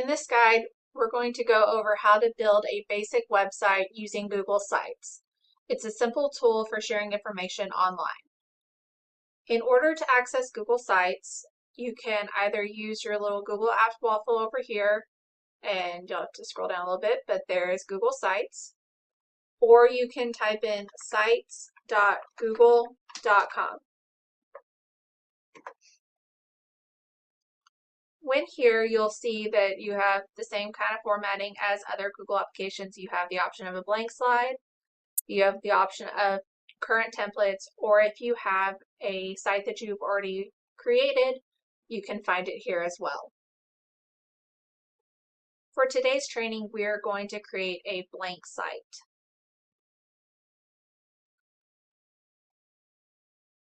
In this guide, we're going to go over how to build a basic website using Google Sites. It's a simple tool for sharing information online. In order to access Google Sites, you can either use your little Google Apps waffle over here, and you'll have to scroll down a little bit, but there is Google Sites, or you can type in sites.google.com. When here, you'll see that you have the same kind of formatting as other Google applications. You have the option of a blank slide, you have the option of current templates, or if you have a site that you've already created, you can find it here as well. For today's training, we're going to create a blank site.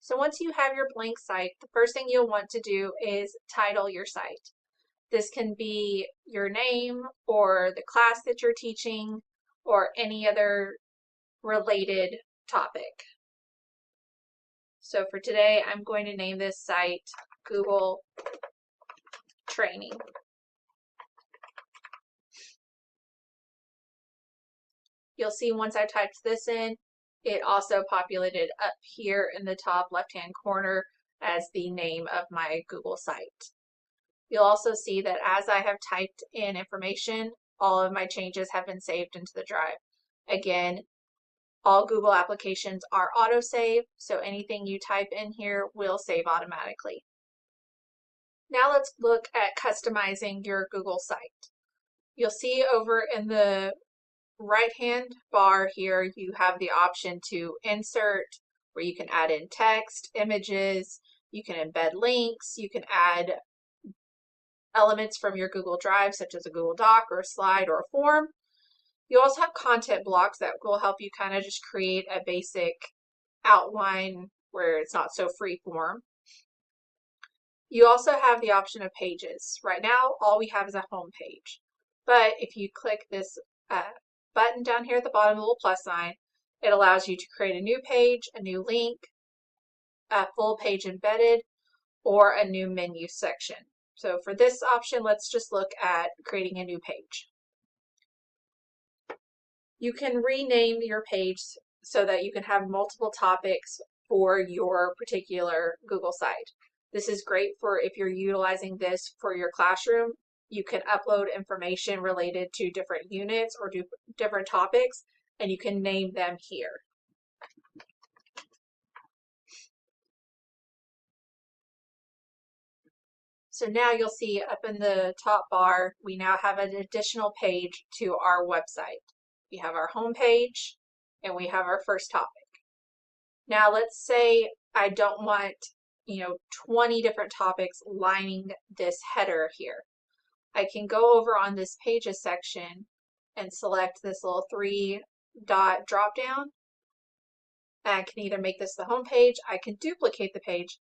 So once you have your blank site, the first thing you'll want to do is title your site. This can be your name or the class that you're teaching or any other related topic. So for today, I'm going to name this site Google Training. You'll see once I typed this in, it also populated up here in the top left-hand corner as the name of my Google site. You'll also see that as I have typed in information, all of my changes have been saved into the drive. Again, all Google applications are autosave, so anything you type in here will save automatically. Now let's look at customizing your Google site. You'll see over in the right-hand bar here, you have the option to insert, where you can add in text, images, you can embed links, you can add elements from your Google Drive, such as a Google Doc or a slide or a form. You also have content blocks that will help you kind of just create a basic outline where it's not so free form. You also have the option of pages. Right now, all we have is a home page. But if you click this button down here at the bottom, the little plus sign, it allows you to create a new page, a new link, a full page embedded, or a new menu section. So for this option, let's just look at creating a new page. You can rename your page so that you can have multiple topics for your particular Google site. This is great for if you're utilizing this for your classroom. You can upload information related to different units or different topics, and you can name them here. So now you'll see up in the top bar, we now have an additional page to our website. We have our home page and we have our first topic. Now let's say I don't want 20 different topics lining this header here. I can go over on this pages section and select this little 3-dot drop down. I can either make this the home page, I can duplicate the page,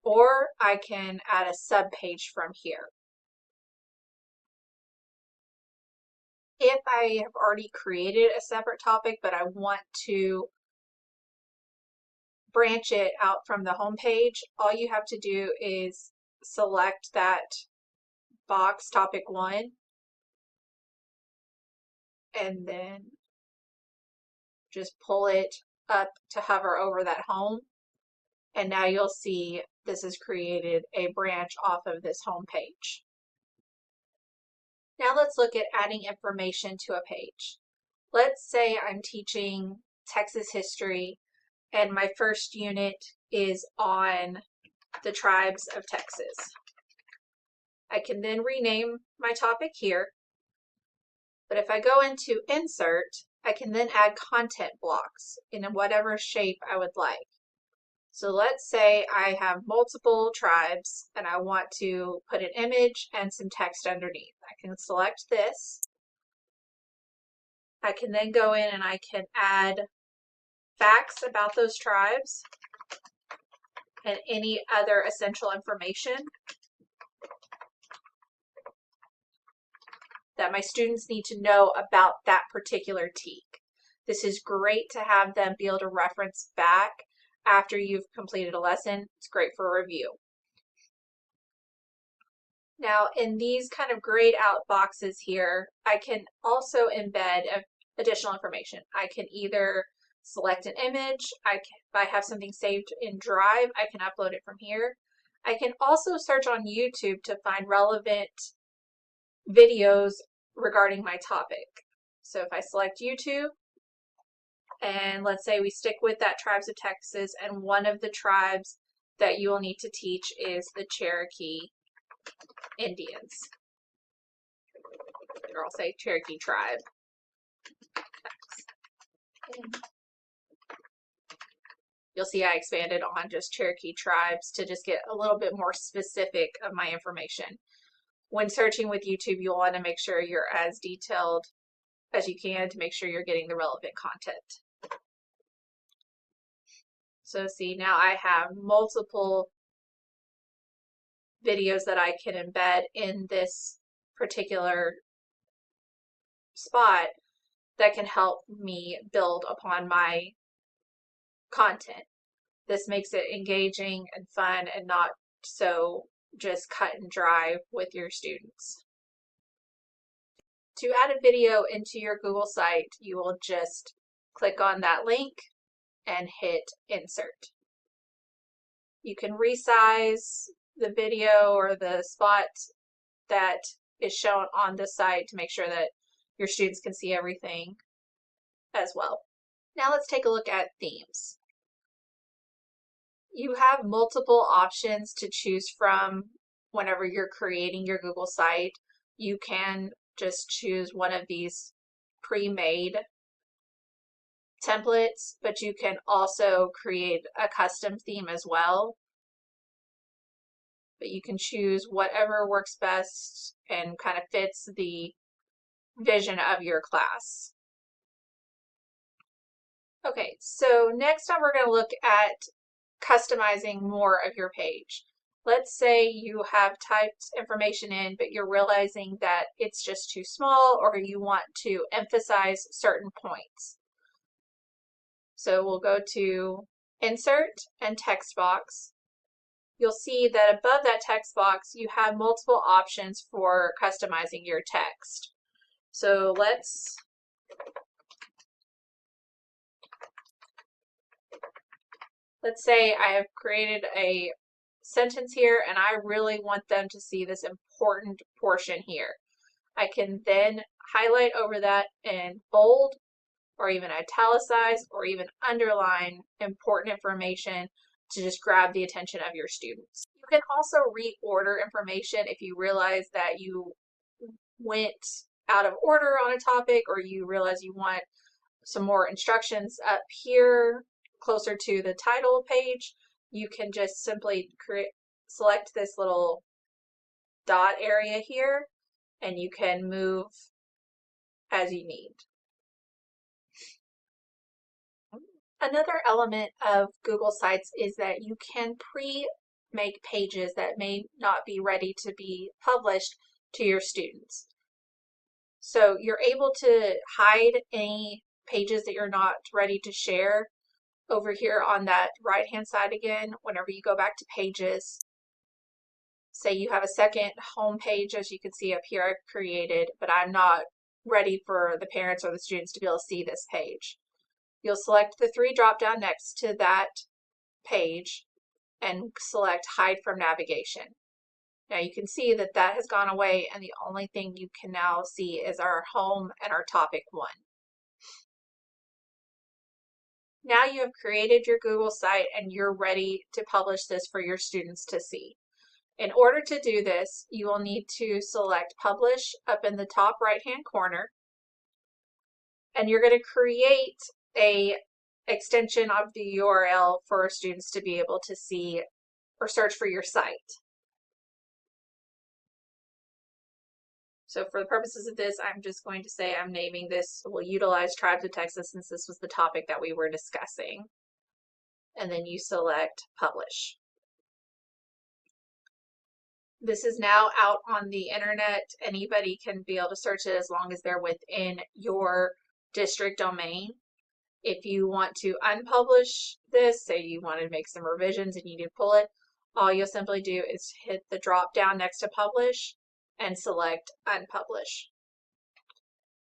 or I can add a sub page from here. If I have already created a separate topic, but I want to branch it out from the home page, all you have to do is select that box, topic 1, and then just pull it up to hover over that home. And now you'll see this has created a branch off of this home page. Now let's look at adding information to a page. Let's say I'm teaching Texas history and my first unit is on the tribes of Texas. I can then rename my topic here, but if I go into insert, I can then add content blocks in whatever shape I would like. So let's say I have multiple tribes and I want to put an image and some text underneath. I can select this. I can then go in and I can add facts about those tribes and any other essential information that my students need to know about that particular TEK. This is great to have them be able to reference back after you've completed a lesson. It's great for review. Now in these kind of grayed out boxes here, I can also embed additional information. I can either select an image, if I have something saved in Drive, I can upload it from here. I can also search on YouTube to find relevant videos regarding my topic. So if I select YouTube, and let's say we stick with that Tribes of Texas, and one of the tribes that you will need to teach is the Cherokee Indians, or I'll say Cherokee tribe. You'll see I expanded on just Cherokee tribes to just get a little bit more specific of my information. When searching with YouTube, you'll want to make sure you're as detailed as you can to make sure you're getting the relevant content. So see, now I have multiple videos that I can embed in this particular spot that can help me build upon my content. This makes it engaging and fun and not so just cut and dry with your students. To add a video into your Google site, you will just click on that link and hit insert. You can resize the video or the spot that is shown on the site to make sure that your students can see everything as well. Now let's take a look at themes. You have multiple options to choose from whenever you're creating your Google site. You can just choose one of these pre-made templates, but you can also create a custom theme as well. But you can choose whatever works best and kind of fits the vision of your class. Okay, so next time we're going to look at customizing more of your page. Let's say you have typed information in, but you're realizing that it's just too small, or you want to emphasize certain points. So we'll go to Insert and Text Box. You'll see that above that text box, you have multiple options for customizing your text. So let's say I have created a sentence here and I really want them to see this important portion here. I can then highlight over that in bold or even italicize or even underline important information to just grab the attention of your students. You can also reorder information if you realize that you went out of order on a topic, or you realize you want some more instructions up here closer to the title page. You can just simply select this little dot area here and you can move as you need. Another element of Google Sites is that you can pre-make pages that may not be ready to be published to your students. So you're able to hide any pages that you're not ready to share over here on that right-hand side again. Whenever you go back to pages, say you have a second home page, as you can see up here I've created, but I'm not ready for the parents or the students to be able to see this page. You'll select the three drop down next to that page and select Hide from Navigation. Now you can see that that has gone away and the only thing you can now see is our home and our topic 1. Now you have created your Google site and you're ready to publish this for your students to see. In order to do this, you will need to select Publish up in the top right-hand corner, and you're going to create a extension of the URL for students to be able to see or search for your site. So for the purposes of this, I'm just going to say I'm naming this, we'll utilize Tribes of Texas since this was the topic that we were discussing. And then you select Publish. This is now out on the internet. Anybody can be able to search it as long as they're within your district domain. If you want to unpublish this, say you want to make some revisions and you need to pull it, all you'll simply do is hit the drop down next to publish and select unpublish.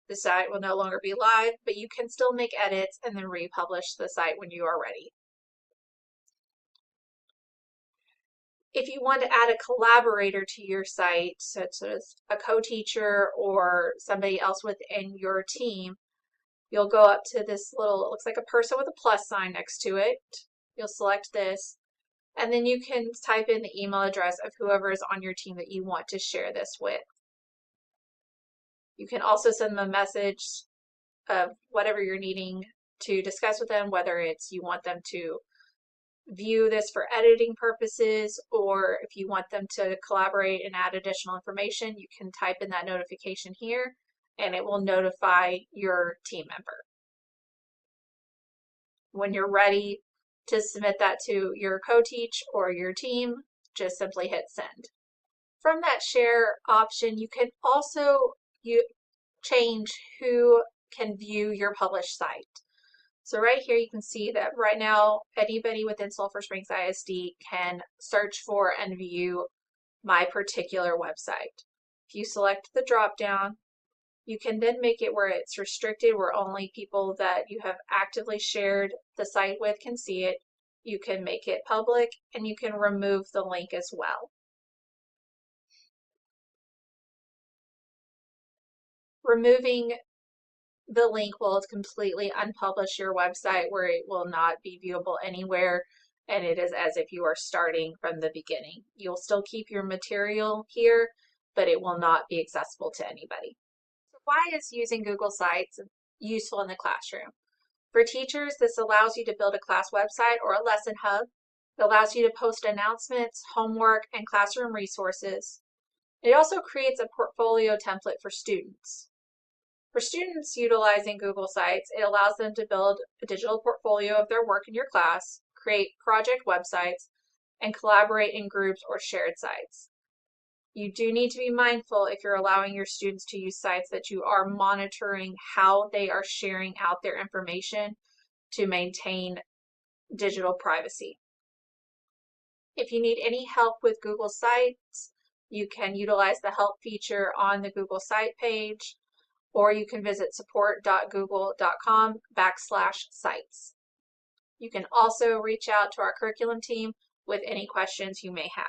The site will no longer be live, but you can still make edits and then republish the site when you are ready. If you want to add a collaborator to your site, such as a co-teacher or somebody else within your team, you'll go up to this little, it looks like a person with a plus sign next to it. You'll select this, and then you can type in the email address of whoever is on your team that you want to share this with. You can also send them a message of whatever you're needing to discuss with them, whether it's you want them to view this for editing purposes, or if you want them to collaborate and add additional information, you can type in that notification here and it will notify your team member. When you're ready to submit that to your co-teach or your team, just simply hit send. From that share option, you can also change who can view your published site. So right here you can see that right now anybody within Sulphur Springs ISD can search for and view my particular website. If you select the drop down, you can then make it where it's restricted, where only people that you have actively shared the site with can see it. You can make it public and you can remove the link as well. Removing the link will completely unpublish your website, where it will not be viewable anywhere, and it is as if you are starting from the beginning. You'll still keep your material here, but it will not be accessible to anybody. So why is using Google Sites useful in the classroom? For teachers, this allows you to build a class website or a lesson hub. It allows you to post announcements, homework, and classroom resources. It also creates a portfolio template for students. For students utilizing Google Sites, it allows them to build a digital portfolio of their work in your class, create project websites, and collaborate in groups or shared sites. You do need to be mindful if you're allowing your students to use sites that you are monitoring how they are sharing out their information to maintain digital privacy. If you need any help with Google Sites, you can utilize the help feature on the Google Site page, or you can visit support.google.com/sites. You can also reach out to our curriculum team with any questions you may have.